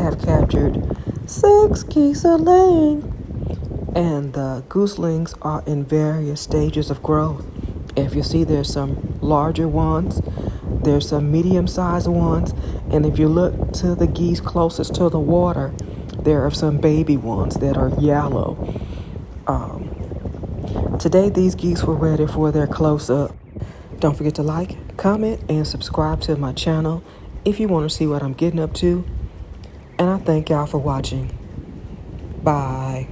have captured 6 geese a laying, and the gooselings are in various stages of growth. If you see, there's some larger ones, there's some medium-sized ones, and if you look to the geese closest to the water, there are some baby ones that are yellow. Today, these geese were ready for their close-up. Don't forget to like, comment, and subscribe to my channel if you want to see what I'm getting up to. And I thank y'all for watching. Bye.